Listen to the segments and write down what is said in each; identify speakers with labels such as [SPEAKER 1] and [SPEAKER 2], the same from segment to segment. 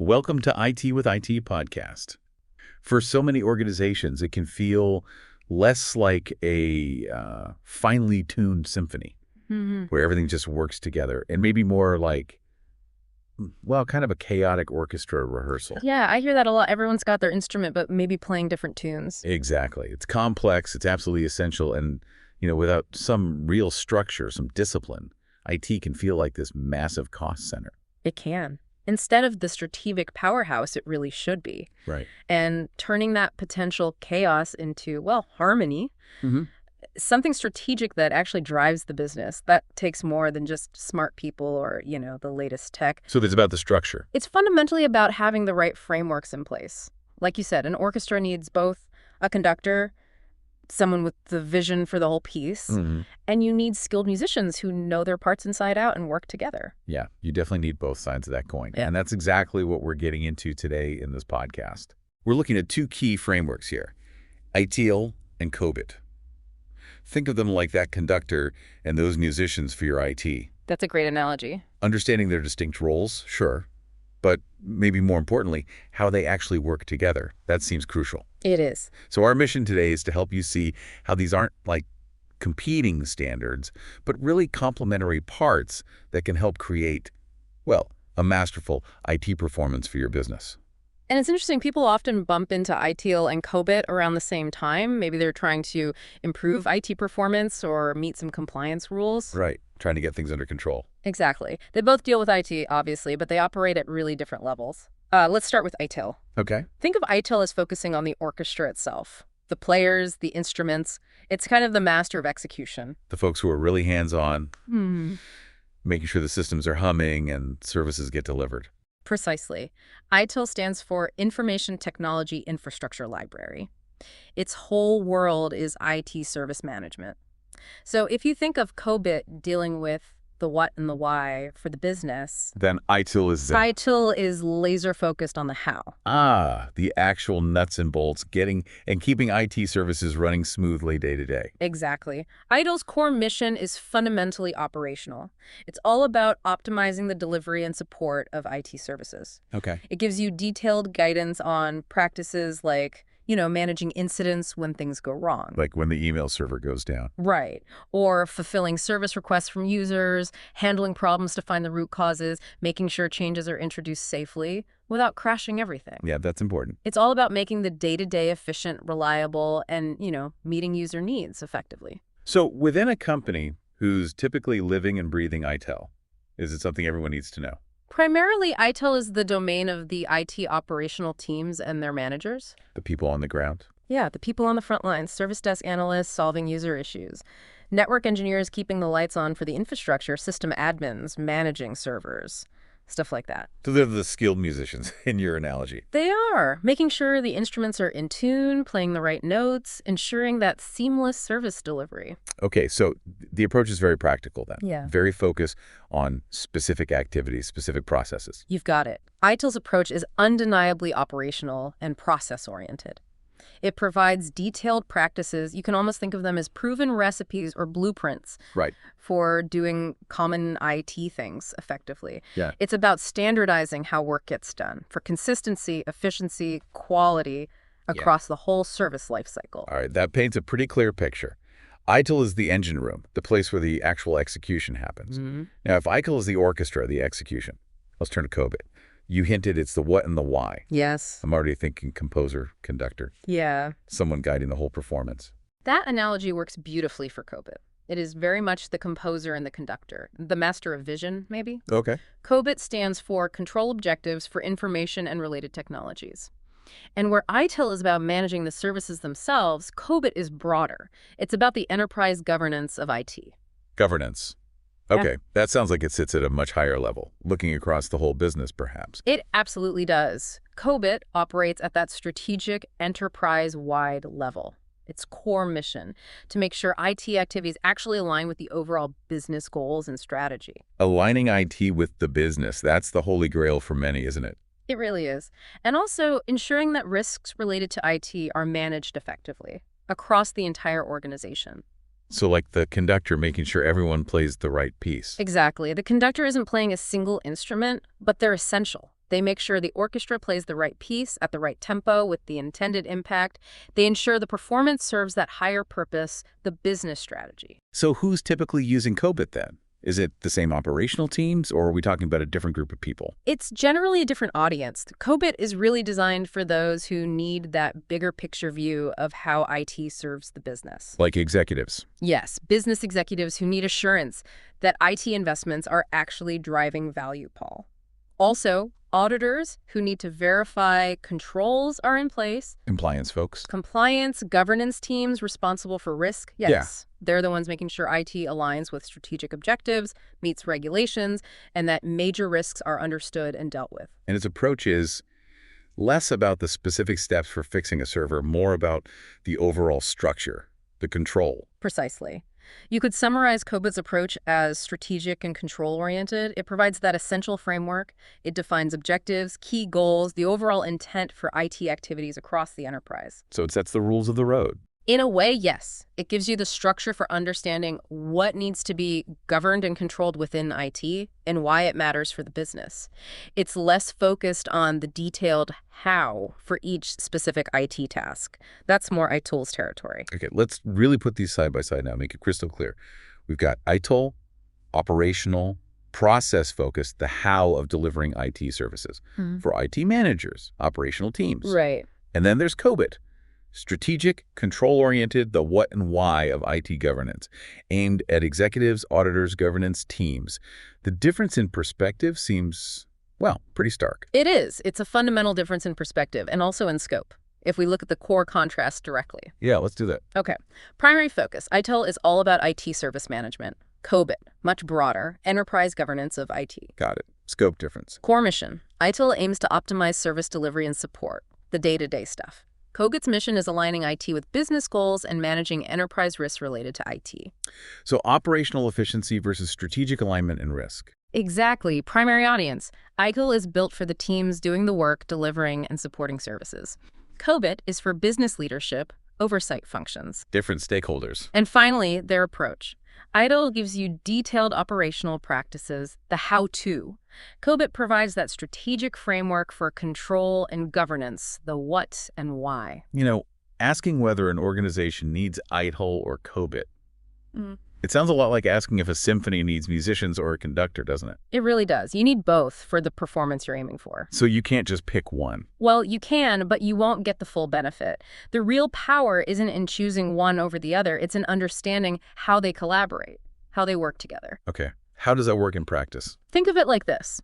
[SPEAKER 1] Welcome to IT with IT podcast. For so many organizations, it can feel less like a finely tuned symphony where everything just works together, and maybe more like, well, kind of a chaotic orchestra rehearsal.
[SPEAKER 2] Yeah, I hear that a lot. Everyone's got their instrument, but maybe playing different tunes.
[SPEAKER 1] Exactly. It's complex, it's absolutely essential, and without some real structure, some discipline, IT can feel like this massive cost center.
[SPEAKER 2] It can. Instead of the strategic powerhouse it really should be.
[SPEAKER 1] Right.
[SPEAKER 2] And turning that potential chaos into, well, harmony, something strategic that actually drives the business. That takes more than just smart people or, the latest tech.
[SPEAKER 1] So it's about the structure.
[SPEAKER 2] It's fundamentally about having the right frameworks in place. Like you said, an orchestra needs both a conductor, someone with the vision for the whole piece, and you need skilled musicians who know their parts inside out and work together.
[SPEAKER 1] Yeah, you definitely need both sides of that coin.
[SPEAKER 2] Yeah.
[SPEAKER 1] And that's exactly what we're getting into today in this podcast. We're looking at two key frameworks here, ITIL and COBIT. Think of them like that conductor and those musicians for your IT.
[SPEAKER 2] That's a great analogy.
[SPEAKER 1] Understanding their distinct roles, sure, but maybe more importantly, how they actually work together. That seems crucial.
[SPEAKER 2] It is.
[SPEAKER 1] So our mission today is to help you see how these aren't like competing standards, but really complementary parts that can help create, well, a masterful IT performance for your business.
[SPEAKER 2] And it's interesting, people often bump into ITIL and COBIT around the same time. Maybe they're trying to improve IT performance or meet some compliance rules.
[SPEAKER 1] Right, trying to get things under control.
[SPEAKER 2] Exactly. They both deal with IT, obviously, but they operate at really different levels. Let's start with ITIL.
[SPEAKER 1] Okay.
[SPEAKER 2] Think of ITIL as focusing on the orchestra itself. The players, the instruments. It's kind of the master of execution.
[SPEAKER 1] The folks who are really hands-on, making sure the systems are humming and services get delivered.
[SPEAKER 2] Precisely. ITIL stands for Information Technology Infrastructure Library. Its whole world is IT service management. So if you think of COBIT dealing with the what and the why for the business,
[SPEAKER 1] Then ITIL is
[SPEAKER 2] ITIL is laser focused on the how.
[SPEAKER 1] the actual nuts and bolts, getting and keeping IT services running smoothly day to day.
[SPEAKER 2] Exactly. ITIL's core mission is fundamentally operational. It's all about optimizing the delivery and support of IT services.
[SPEAKER 1] Okay.
[SPEAKER 2] It gives you detailed guidance on practices like, managing incidents when things go wrong.
[SPEAKER 1] Like when the email server goes down.
[SPEAKER 2] Right. Or fulfilling service requests from users, handling problems to find the root causes, making sure changes are introduced safely without crashing everything.
[SPEAKER 1] Yeah, that's important.
[SPEAKER 2] It's all about making the day-to-day efficient, reliable, and, meeting user needs effectively.
[SPEAKER 1] So within a company who's typically living and breathing ITIL, is it something everyone needs to know?
[SPEAKER 2] Primarily, ITIL is the domain of the IT operational teams and their managers.
[SPEAKER 1] The people on the ground?
[SPEAKER 2] Yeah, the people on the front lines, service desk analysts solving user issues, network engineers keeping the lights on for the infrastructure, system admins managing servers, stuff like that.
[SPEAKER 1] So they're the skilled musicians in your analogy.
[SPEAKER 2] They are, making sure the instruments are in tune, playing the right notes, ensuring that seamless service delivery.
[SPEAKER 1] Okay, so the approach is very practical then.
[SPEAKER 2] Yeah.
[SPEAKER 1] Very focused on specific activities, specific processes.
[SPEAKER 2] You've got it. ITIL's approach is undeniably operational and process-oriented. It provides detailed practices. You can almost think of them as proven recipes or blueprints
[SPEAKER 1] Right.
[SPEAKER 2] for doing common IT things effectively.
[SPEAKER 1] Yeah.
[SPEAKER 2] It's about standardizing how work gets done for consistency, efficiency, quality across the whole service lifecycle.
[SPEAKER 1] All right, that paints a pretty clear picture. ITIL is the engine room, the place where the actual execution happens. Now, if ITIL is the orchestra, the execution, let's turn to COBIT. You hinted it's the what and the why.
[SPEAKER 2] Yes.
[SPEAKER 1] I'm already thinking composer, conductor,
[SPEAKER 2] Yeah.
[SPEAKER 1] someone guiding the whole performance.
[SPEAKER 2] That analogy works beautifully for COBIT. It is very much the composer and the conductor, the master of vision, maybe.
[SPEAKER 1] Okay.
[SPEAKER 2] COBIT stands for Control Objectives for Information and Related Technologies. And where ITIL is about managing the services themselves, COBIT is broader. It's about the enterprise governance of IT.
[SPEAKER 1] Governance. Okay, that sounds like it sits at a much higher level, looking across the whole business, perhaps.
[SPEAKER 2] It absolutely does. COBIT operates at that strategic, enterprise-wide level. Its core mission, to make sure IT activities actually align with the overall business goals and strategy.
[SPEAKER 1] Aligning IT with the business, that's the holy grail for many, isn't it?
[SPEAKER 2] It really is. And also ensuring that risks related to IT are managed effectively across the entire organization.
[SPEAKER 1] So like the conductor making sure everyone plays the right piece.
[SPEAKER 2] Exactly. The conductor isn't playing a single instrument, but they're essential. They make sure the orchestra plays the right piece at the right tempo with the intended impact. They ensure the performance serves that higher purpose, the business strategy.
[SPEAKER 1] So who's typically using COBIT then? Is it the same operational teams, or are we talking about a different group of people?
[SPEAKER 2] It's generally a different audience. COBIT is really designed for those who need that bigger picture view of how IT serves the business.
[SPEAKER 1] Like executives?
[SPEAKER 2] Yes, business executives who need assurance that IT investments are actually driving value, Paul. Also, auditors who need to verify controls are in place.
[SPEAKER 1] Compliance folks?
[SPEAKER 2] Compliance, governance teams responsible for risk. Yes, they're the ones making sure IT aligns with strategic objectives, meets regulations, and that major risks are understood and dealt with.
[SPEAKER 1] And its approach is less about the specific steps for fixing a server, more about the overall structure, the control.
[SPEAKER 2] Precisely. You could summarize COBIT's approach as strategic and control-oriented. It provides that essential framework. It defines objectives, key goals, the overall intent for IT activities across the enterprise.
[SPEAKER 1] So it sets the rules of the road.
[SPEAKER 2] In a way, yes. It gives you the structure for understanding what needs to be governed and controlled within IT and why it matters for the business. It's less focused on the detailed how for each specific IT task. That's more ITIL's territory.
[SPEAKER 1] Okay, let's really put these side by side now, make it crystal clear. We've got ITIL, operational, process-focused, the how of delivering IT services for IT managers, operational teams.
[SPEAKER 2] Right.
[SPEAKER 1] And then there's COBIT. Strategic, control-oriented, the what and why of IT governance, aimed at executives, auditors, governance teams. The difference in perspective seems, well, pretty stark.
[SPEAKER 2] It is. It's a fundamental difference in perspective and also in scope, if we look at the core contrast directly.
[SPEAKER 1] Yeah, let's do that.
[SPEAKER 2] Okay. Primary focus. ITIL is all about IT service management. COBIT, much broader, enterprise governance of IT.
[SPEAKER 1] Got it. Scope difference.
[SPEAKER 2] Core mission. ITIL aims to optimize service delivery and support, the day-to-day stuff. COBIT's mission is aligning IT with business goals and managing enterprise risks related to IT.
[SPEAKER 1] So operational efficiency versus strategic alignment and risk.
[SPEAKER 2] Exactly. Primary audience. ITIL is built for the teams doing the work, delivering, and supporting services. COBIT is for business leadership, oversight functions.
[SPEAKER 1] Different stakeholders.
[SPEAKER 2] And finally, their approach. ITIL gives you detailed operational practices, the how-to. COBIT provides that strategic framework for control and governance, the what and why.
[SPEAKER 1] You know, asking whether an organization needs ITIL or COBIT. It sounds a lot like asking if a symphony needs musicians or a conductor, doesn't it?
[SPEAKER 2] It really does. You need both for the performance you're aiming for.
[SPEAKER 1] So you can't just pick one.
[SPEAKER 2] Well, you can, but you won't get the full benefit. The real power isn't in choosing one over the other. It's in understanding how they collaborate, how they work together.
[SPEAKER 1] Okay. How does that work in practice?
[SPEAKER 2] Think of it like this.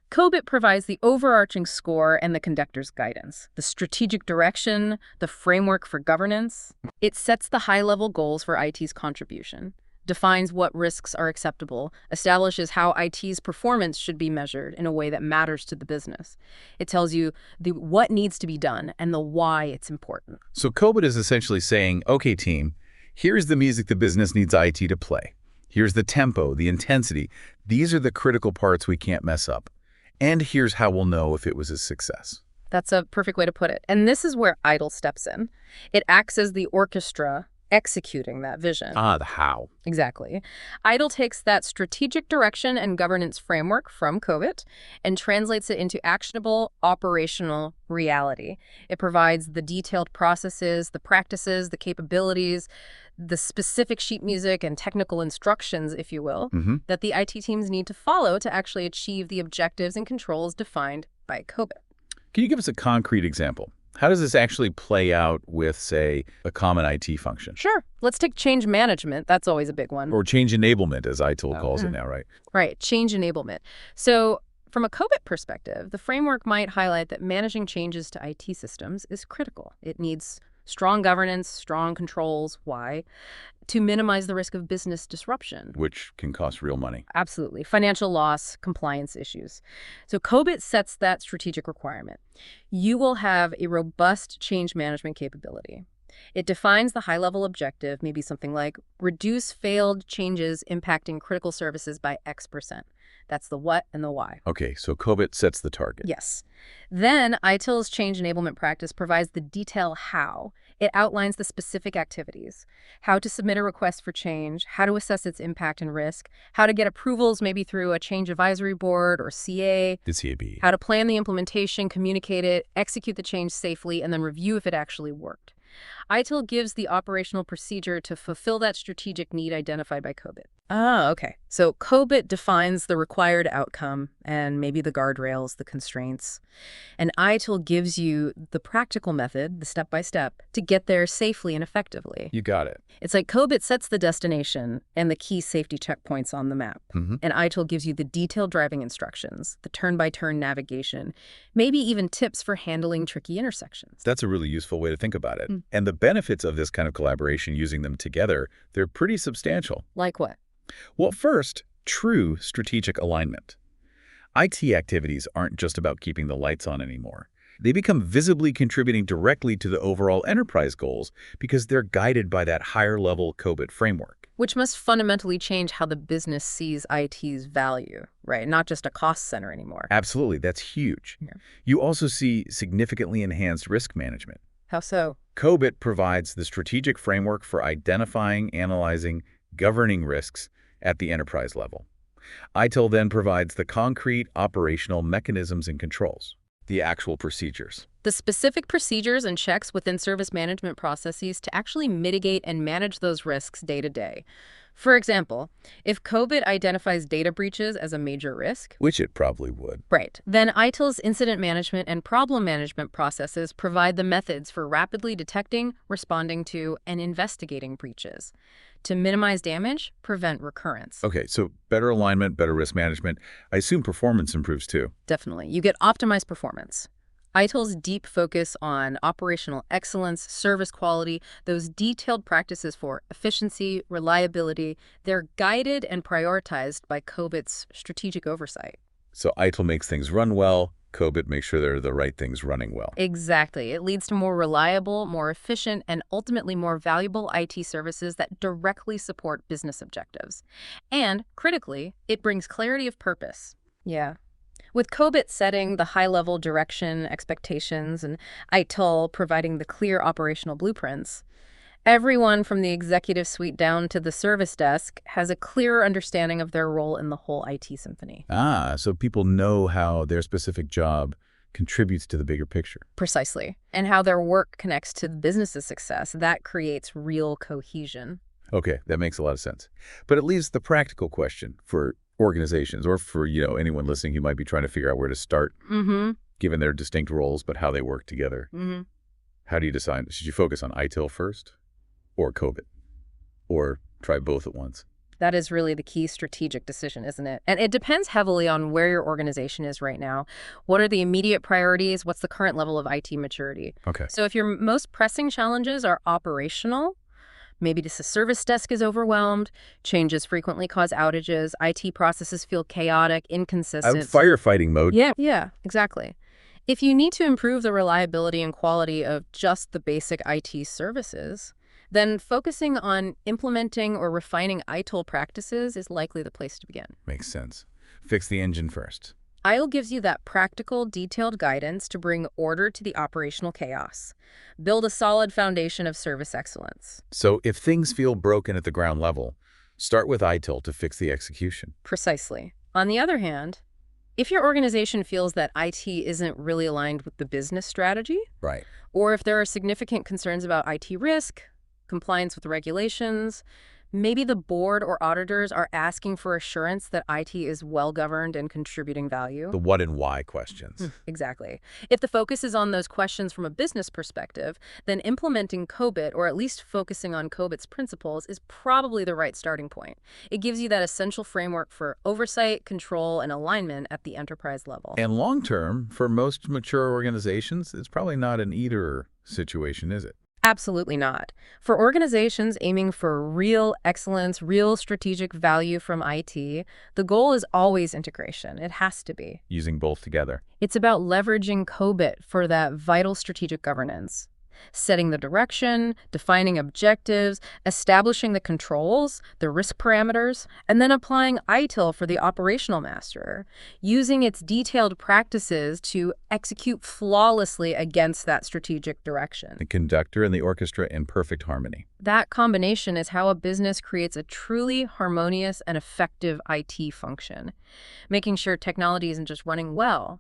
[SPEAKER 2] COBIT provides the overarching score and the conductor's guidance, the strategic direction, the framework for governance. It sets the high-level goals for IT's contribution, defines what risks are acceptable, establishes how IT's performance should be measured in a way that matters to the business. It tells you what needs to be done and the why it's important.
[SPEAKER 1] So COBIT is essentially saying, okay, team, here's the music the business needs IT to play. Here's the tempo, the intensity. These are the critical parts we can't mess up. And here's how we'll know if it was a success.
[SPEAKER 2] That's a perfect way to put it. And this is where ITIL steps in. It acts as the orchestra executing that vision.
[SPEAKER 1] Ah, the how.
[SPEAKER 2] Exactly. ITIL takes that strategic direction and governance framework from COBIT and translates it into actionable operational reality. It provides the detailed processes, the practices, the capabilities, the specific sheet music and technical instructions, if you will, that the IT teams need to follow to actually achieve the objectives and controls defined by COBIT.
[SPEAKER 1] Can you give us a concrete example? How does this actually play out with, say, a common IT function?
[SPEAKER 2] Sure. Let's take change management. That's always a big one.
[SPEAKER 1] Or change enablement, as ITIL calls it now, right?
[SPEAKER 2] Right. Change enablement. So from a COBIT perspective, the framework might highlight that managing changes to IT systems is critical. It needs strong governance, strong controls. Why? To minimize the risk of business disruption.
[SPEAKER 1] Which can cost real money.
[SPEAKER 2] Absolutely. Financial loss, compliance issues. So COBIT sets that strategic requirement. You will have a robust change management capability. It defines the high-level objective, maybe something like reduce failed changes impacting critical services by X%. That's the what and the why.
[SPEAKER 1] Okay, so COBIT sets the target.
[SPEAKER 2] Yes. Then ITIL's change enablement practice provides the detail how. It outlines the specific activities, how to submit a request for change, how to assess its impact and risk, how to get approvals maybe through a change advisory board or CA,
[SPEAKER 1] The CAB.
[SPEAKER 2] how to plan the implementation, communicate it, execute the change safely, and then review if it actually worked. ITIL gives the operational procedure to fulfill that strategic need identified by COBIT. Ah, okay. So COBIT defines the required outcome and maybe the guardrails, the constraints. And ITIL gives you the practical method, the step-by-step, to get there safely and effectively.
[SPEAKER 1] You got it.
[SPEAKER 2] It's like COBIT sets the destination and the key safety checkpoints on the map. And ITIL gives you the detailed driving instructions, the turn-by-turn navigation, maybe even tips for handling tricky intersections.
[SPEAKER 1] That's a really useful way to think about it. And the benefits of this kind of collaboration using them together, they're pretty substantial.
[SPEAKER 2] Like what?
[SPEAKER 1] Well, first, true strategic alignment. IT activities aren't just about keeping the lights on anymore. They become visibly contributing directly to the overall enterprise goals because they're guided by that higher-level COBIT framework.
[SPEAKER 2] Which must fundamentally change how the business sees IT's value, right? Not just a cost center anymore.
[SPEAKER 1] Absolutely, that's huge.
[SPEAKER 2] Yeah.
[SPEAKER 1] You also see significantly enhanced risk management.
[SPEAKER 2] How so?
[SPEAKER 1] COBIT provides the strategic framework for identifying, analyzing, governing risks at the enterprise level. ITIL then provides the concrete operational mechanisms and controls, the actual procedures.
[SPEAKER 2] The specific procedures and checks within service management processes to actually mitigate and manage those risks day to day. For example, if COBIT identifies data breaches as a major risk,
[SPEAKER 1] Which it probably would.
[SPEAKER 2] right, then ITIL's incident management and problem management processes provide the methods for rapidly detecting, responding to, and investigating breaches. To minimize damage, prevent recurrence.
[SPEAKER 1] Okay, so better alignment, better risk management. I assume performance improves too.
[SPEAKER 2] Definitely. You get optimized performance. ITIL's deep focus on operational excellence, service quality, those detailed practices for efficiency, reliability, they're guided and prioritized by COBIT's strategic oversight.
[SPEAKER 1] So ITIL makes things run well. COBIT makes sure they're the right things running well.
[SPEAKER 2] Exactly. It leads to more reliable, more efficient, and ultimately more valuable IT services that directly support business objectives. And, critically, it brings clarity of purpose. Yeah. With COBIT setting the high-level direction, expectations, and ITIL providing the clear operational blueprints, everyone from the executive suite down to the service desk has a clearer understanding of their role in the whole IT symphony.
[SPEAKER 1] Ah, so people know how their specific job contributes to the bigger picture.
[SPEAKER 2] Precisely. And how their work connects to the business's success. That creates real cohesion.
[SPEAKER 1] Okay, that makes a lot of sense. But it leaves the practical question for organizations or for, anyone listening who might be trying to figure out where to start, given their distinct roles, but how they work together. How do you decide? Should you focus on ITIL first or COBIT? Or try both at once?
[SPEAKER 2] That is really the key strategic decision, isn't it? And it depends heavily on where your organization is right now. What are the immediate priorities? What's the current level of IT maturity?
[SPEAKER 1] Okay.
[SPEAKER 2] So if your most pressing challenges are operational, maybe the service desk is overwhelmed, changes frequently cause outages, IT processes feel chaotic, inconsistent.
[SPEAKER 1] I'm firefighting mode.
[SPEAKER 2] Yeah, exactly. If you need to improve the reliability and quality of just the basic IT services, then focusing on implementing or refining ITIL practices is likely the place to begin.
[SPEAKER 1] Makes sense. Fix the engine first.
[SPEAKER 2] ITIL gives you that practical, detailed guidance to bring order to the operational chaos. Build a solid foundation of service excellence.
[SPEAKER 1] So if things feel broken at the ground level, start with ITIL to fix the execution.
[SPEAKER 2] Precisely. On the other hand, if your organization feels that IT isn't really aligned with the business strategy,
[SPEAKER 1] Right.
[SPEAKER 2] or if there are significant concerns about IT risk, compliance with regulations, maybe the board or auditors are asking for assurance that IT is well-governed and contributing value.
[SPEAKER 1] The what and why questions.
[SPEAKER 2] Exactly. If the focus is on those questions from a business perspective, then implementing COBIT, or at least focusing on COBIT's principles, is probably the right starting point. It gives you that essential framework for oversight, control, and alignment at the enterprise level.
[SPEAKER 1] And long-term, for most mature organizations, it's probably not an either situation, is it?
[SPEAKER 2] Absolutely not. For organizations aiming for real excellence, real strategic value from IT, the goal is always integration. It has to be.
[SPEAKER 1] Using both together.
[SPEAKER 2] It's about leveraging COBIT for that vital strategic governance, setting the direction, defining objectives, establishing the controls, the risk parameters, and then applying ITIL for the operational master, using its detailed practices to execute flawlessly against that strategic direction.
[SPEAKER 1] The conductor and the orchestra in perfect harmony.
[SPEAKER 2] That combination is how a business creates a truly harmonious and effective IT function, making sure technology isn't just running well,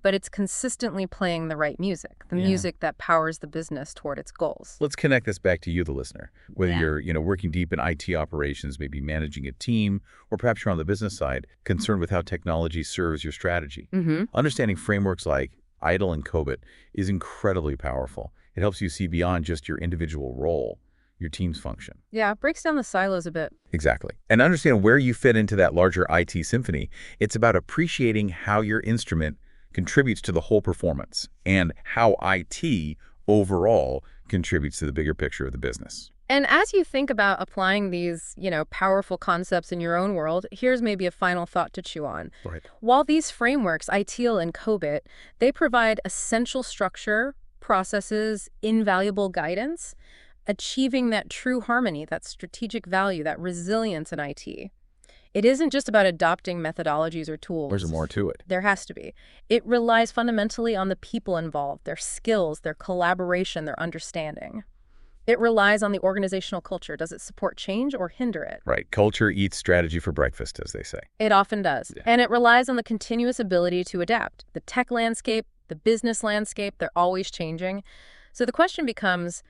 [SPEAKER 2] but it's consistently playing the right music, the music that powers the business toward its goals.
[SPEAKER 1] Let's connect this back to you, the listener. Whether you're, working deep in IT operations, maybe managing a team, or perhaps you're on the business side, concerned with how technology serves your strategy. Understanding frameworks like ITIL and COBIT is incredibly powerful. It helps you see beyond just your individual role, your team's function.
[SPEAKER 2] Yeah, it breaks down the silos a bit.
[SPEAKER 1] Exactly. And understand where you fit into that larger IT symphony. It's about appreciating how your instrument contributes to the whole performance and how IT overall contributes to the bigger picture of the business.
[SPEAKER 2] And as you think about applying these, powerful concepts in your own world, here's maybe a final thought to chew on.
[SPEAKER 1] Right.
[SPEAKER 2] While these frameworks, ITIL and COBIT, they provide essential structure, processes, invaluable guidance, achieving that true harmony, that strategic value, that resilience in IT. It isn't just about adopting methodologies or tools.
[SPEAKER 1] There's more to it.
[SPEAKER 2] There has to be. It relies fundamentally on the people involved, their skills, their collaboration, their understanding. It relies on the organizational culture. Does it support change or hinder it?
[SPEAKER 1] Right. Culture eats strategy for breakfast, as they say.
[SPEAKER 2] It often does.
[SPEAKER 1] Yeah.
[SPEAKER 2] And it relies on the continuous ability to adapt. The tech landscape, the business landscape, they're always changing. So the question becomes,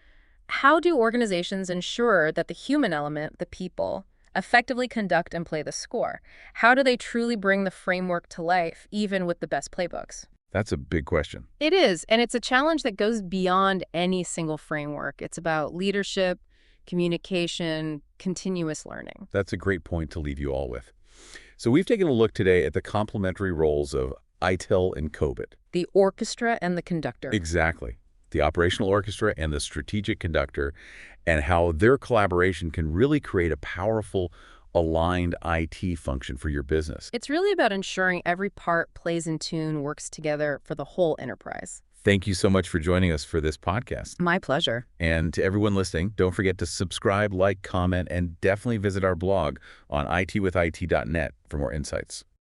[SPEAKER 2] how do organizations ensure that the human element, the people, effectively conduct and play the score? How do they truly bring the framework to life, even with the best playbooks?
[SPEAKER 1] That's a big question.
[SPEAKER 2] It is, and it's a challenge that goes beyond any single framework. It's about leadership, communication, continuous learning.
[SPEAKER 1] That's a great point to leave you all with. So we've taken a look today at the complementary roles of ITIL and COBIT.
[SPEAKER 2] The orchestra and the conductor.
[SPEAKER 1] Exactly. The operational orchestra and the strategic conductor, and how their collaboration can really create a powerful, aligned IT function for your business.
[SPEAKER 2] It's really about ensuring every part plays in tune, works together for the whole enterprise.
[SPEAKER 1] Thank you so much for joining us for this podcast.
[SPEAKER 2] My pleasure.
[SPEAKER 1] And to everyone listening, don't forget to subscribe, like, comment, and definitely visit our blog on itwithit.net for more insights.